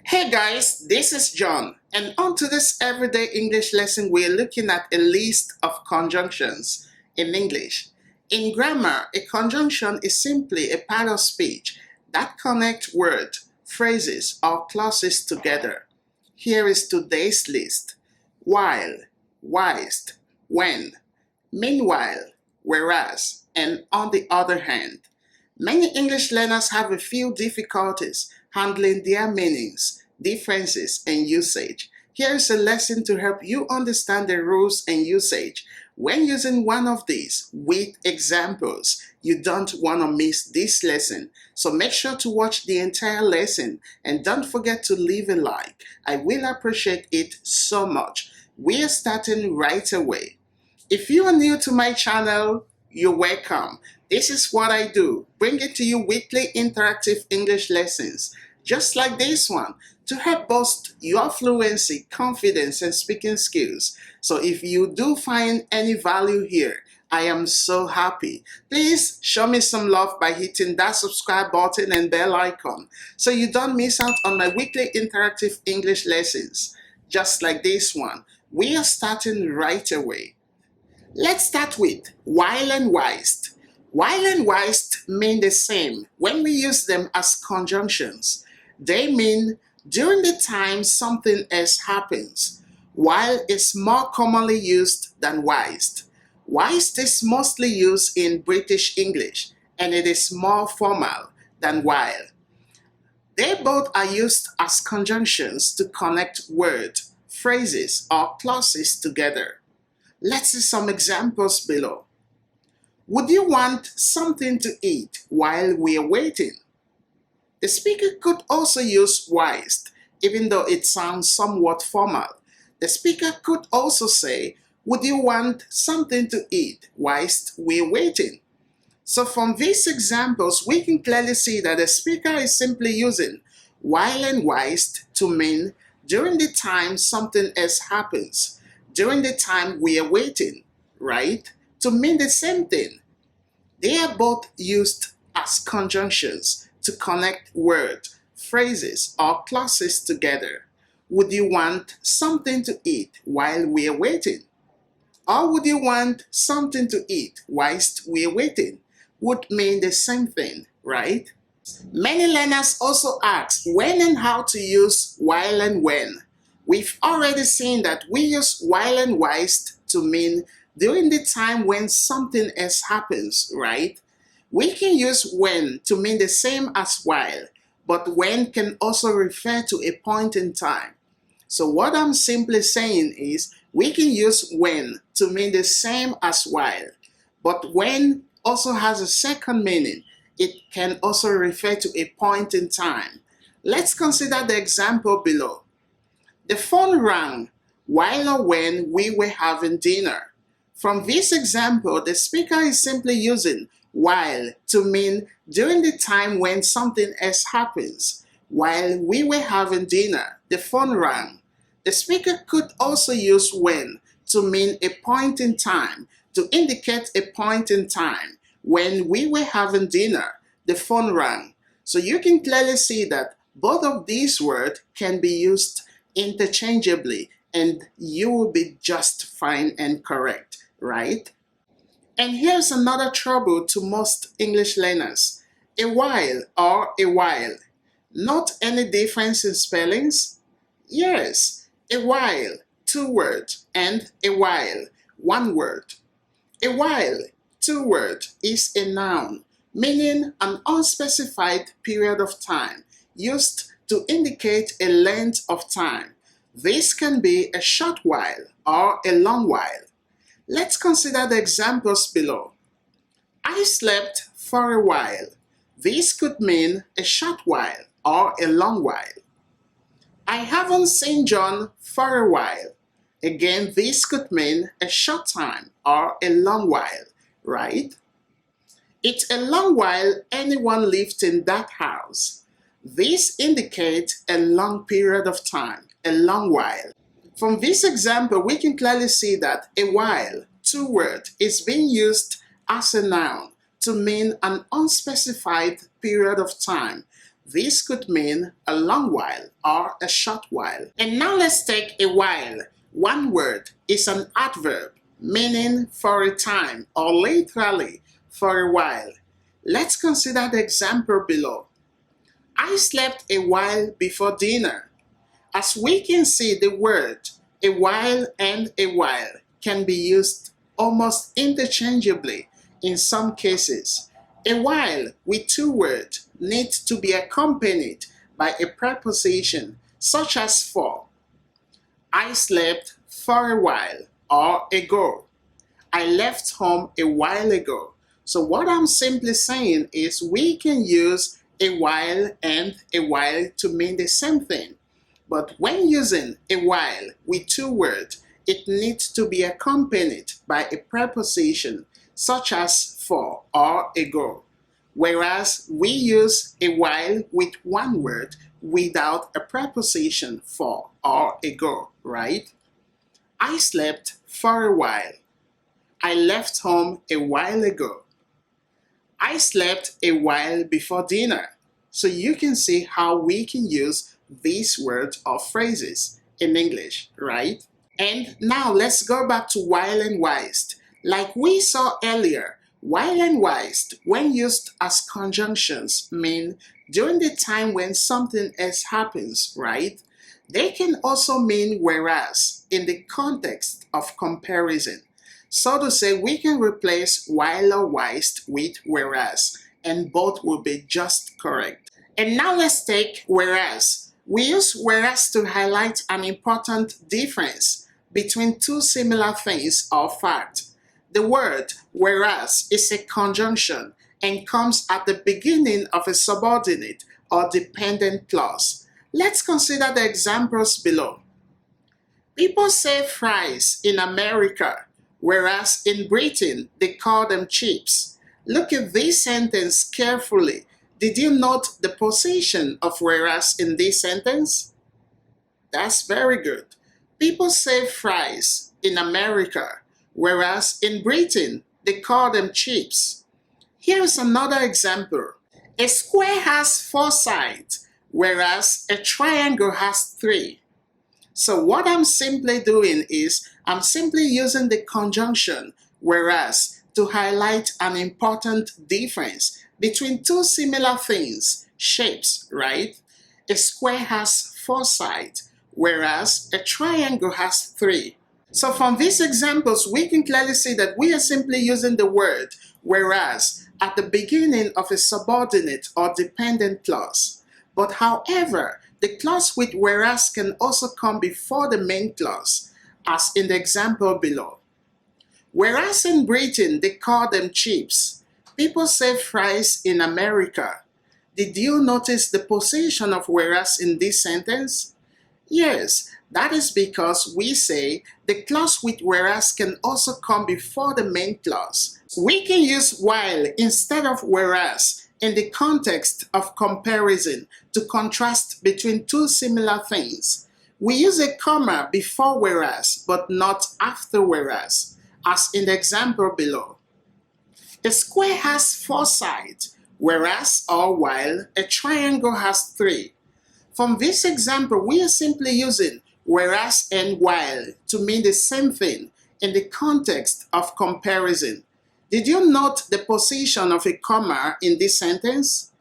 Hey guys, this is John, and on to this everyday English lesson, we're looking at a list of conjunctions in English. In grammar, a conjunction is simply a part of speech that connects words, phrases, or clauses together. Here is today's list: while, whilst, when, meanwhile, whereas, and on the other hand. Many English learners have a few difficulties handling their meanings, differences, and usage. Here is a lesson to help you understand the rules and usage when using one of these with examples. You don't want to miss this lesson, so make sure to watch the entire lesson and don't forget to leave a like. I will appreciate it so much. We are starting right away. If you are new to my channel, you're welcome. This is what I do, bring it to you weekly interactive English lessons, just like this one, to help boost your fluency, confidence, and speaking skills. So if you do find any value here, I am so happy. Please show me some love by hitting that subscribe button and bell icon so you don't miss out on my weekly interactive English lessons, just like this one. We are starting right away. Let's start with while and whilst. While and whilst mean the same when we use them as conjunctions. They mean during the time something else happens. While is more commonly used than whilst. Whilst is mostly used in British English and it is more formal than while. They both are used as conjunctions to connect words, phrases, or clauses together. Let's see some examples below. Would you want something to eat while we're waiting? The speaker could also use whilst, even though it sounds somewhat formal. The speaker could also say, would you want something to eat whilst we're waiting? So from these examples, we can clearly see that the speaker is simply using while and whilst to mean during the time something else happens, during the time we are waiting, right? To mean the same thing. They are both used as conjunctions to connect words, phrases, or clauses together. Would you want something to eat while we are waiting? Or would you want something to eat whilst we are waiting? Would mean the same thing, right? Many learners also ask when and how to use while and when. We've already seen that we use while and whilst to mean during the time when something else happens, right? We can use when to mean the same as while, but when can also refer to a point in time. So what I'm simply saying is we can use when to mean the same as while, but when also has a second meaning. It can also refer to a point in time. Let's consider the example below. The phone rang while or when we were having dinner. From this example, the speaker is simply using while to mean during the time when something else happens. While we were having dinner, the phone rang. The speaker could also use when to mean a point in time, to indicate a point in time. When we were having dinner, the phone rang. So you can clearly see that both of these words can be used interchangeably and you will be just fine and correct, right? And here's another trouble to most English learners. A while or a while. Not any difference in spellings? Yes, a while, 2 words, and a while, 1 word. A while, 2 words, is a noun, meaning an unspecified period of time, used to indicate a length of time. This can be a short while or a long while. Let's consider the examples below. I slept for a while. This could mean a short while or a long while. I haven't seen John for a while. Again, this could mean a short time or a long while, right? It's a long while anyone lived in that house. This indicates a long period of time, a long while. From this example, we can clearly see that a while, 2 words, is being used as a noun to mean an unspecified period of time. This could mean a long while or a short while. And now let's take a while. One word is an adverb meaning for a time or literally for a while. Let's consider the example below. I slept a while before dinner. As we can see, the word a while and a while can be used almost interchangeably in some cases. A while with two words needs to be accompanied by a preposition such as for. I slept for a while or ago. I left home a while ago. So what I'm simply saying is we can use a while and a while to mean the same thing. But when using a while with two words, it needs to be accompanied by a preposition such as for or ago. Whereas we use a while with one word without a preposition for or ago, right? I slept for a while. I left home a while ago. I slept a while before dinner. So you can see how we can use these words or phrases in English, right? And now let's go back to while and whilst. Like we saw earlier, while and whilst, when used as conjunctions, mean during the time when something else happens, right? They can also mean whereas in the context of comparison. So to say, we can replace while or whilst with whereas, and both will be just correct. And now let's take whereas. We use whereas to highlight an important difference between two similar things or facts. The word whereas is a conjunction and comes at the beginning of a subordinate or dependent clause. Let's consider the examples below. People say fries in America, whereas in Britain they call them chips. Look at this sentence carefully. Did you note the position of whereas in this sentence? That's very good. People say fries in America, whereas in Britain they call them chips. Here's another example. A square has 4 sides, whereas a triangle has 3. So what I'm simply doing is I'm simply using the conjunction whereas to highlight an important difference between two similar things, shapes, right? A square has 4 sides, whereas a triangle has 3. So from these examples, we can clearly see that we are simply using the word whereas at the beginning of a subordinate or dependent clause. But however, the clause with whereas can also come before the main clause, as in the example below. Whereas in Britain they call them chips, people say fries in America. Did you notice the position of whereas in this sentence? Yes, that is because we say the clause with whereas can also come before the main clause. We can use while instead of whereas in the context of comparison to contrast between two similar things. We use a comma before whereas but not after whereas, as in the example below. A square has 4 sides, whereas or while a triangle has 3. From this example, we are simply using whereas and while to mean the same thing in the context of comparison. Did you note the position of a comma in this sentence?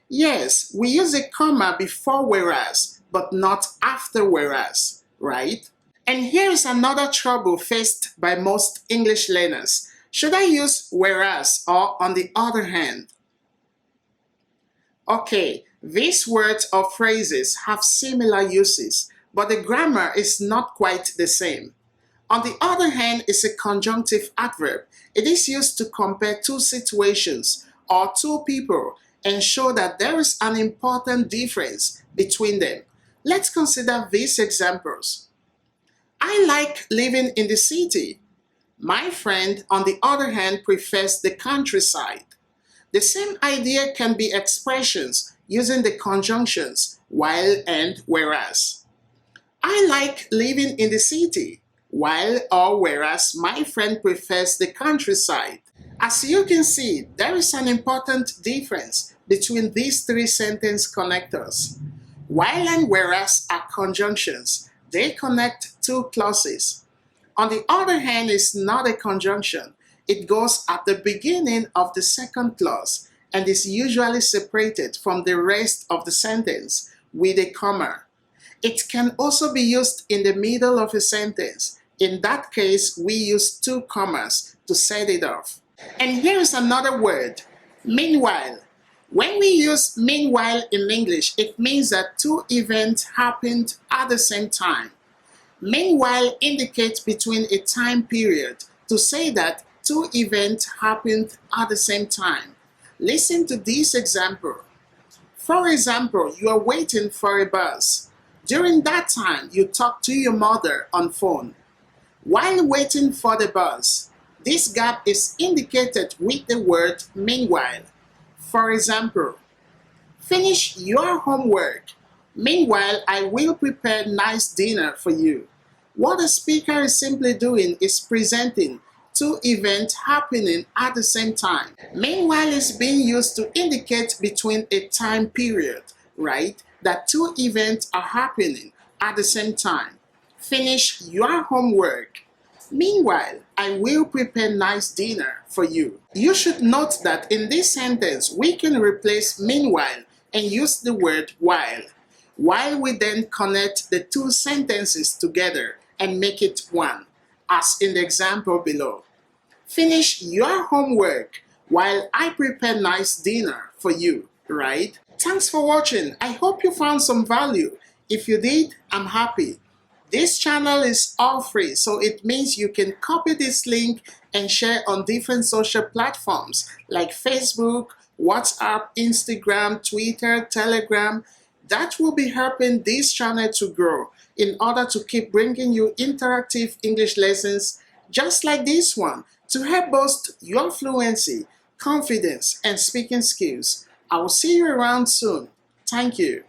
Yes, we use a comma before whereas, but not after whereas, right? And here is another trouble faced by most English learners. Should I use whereas or on the other hand? Okay, these words or phrases have similar uses, but the grammar is not quite the same. On the other hand is a conjunctive adverb. It is used to compare two situations or two people and show that there is an important difference between them. Let's consider these examples. I like living in the city. My friend, on the other hand, prefers the countryside. The same idea can be expressions using the conjunctions while and whereas. I like living in the city, while or whereas my friend prefers the countryside. As you can see, there is an important difference between these three sentence connectors. While and whereas are conjunctions. They connect two clauses. On the other hand, is not a conjunction. It goes at the beginning of the second clause and is usually separated from the rest of the sentence with a comma. It can also be used in the middle of a sentence. In that case, we use two commas to set it off. And here is another word, meanwhile. When we use meanwhile in English, it means that two events happened at the same time. Meanwhile indicates between a time period to say that two events happened at the same time. Listen to this example. For example, you are waiting for a bus. During that time, you talk to your mother on phone. While waiting for the bus, this gap is indicated with the word meanwhile. For example, finish your homework. Meanwhile, I will prepare nice dinner for you. What the speaker is simply doing is presenting two events happening at the same time. Meanwhile is being used to indicate between a time period, right? That two events are happening at the same time. Finish your homework. Meanwhile, I will prepare nice dinner for you. You should note that in this sentence, we can replace meanwhile and use the word while. While we then connect the two sentences together and make it one, as in the example below. Finish your homework while I prepare nice dinner for you, right? Thanks for watching. I hope you found some value. If you did, I'm happy. This channel is all free, so it means you can copy this link and share on different social platforms like Facebook, WhatsApp, Instagram, Twitter, Telegram. That will be helping this channel to grow in order to keep bringing you interactive English lessons just like this one to help boost your fluency, confidence, and speaking skills. I will see you around soon. Thank you.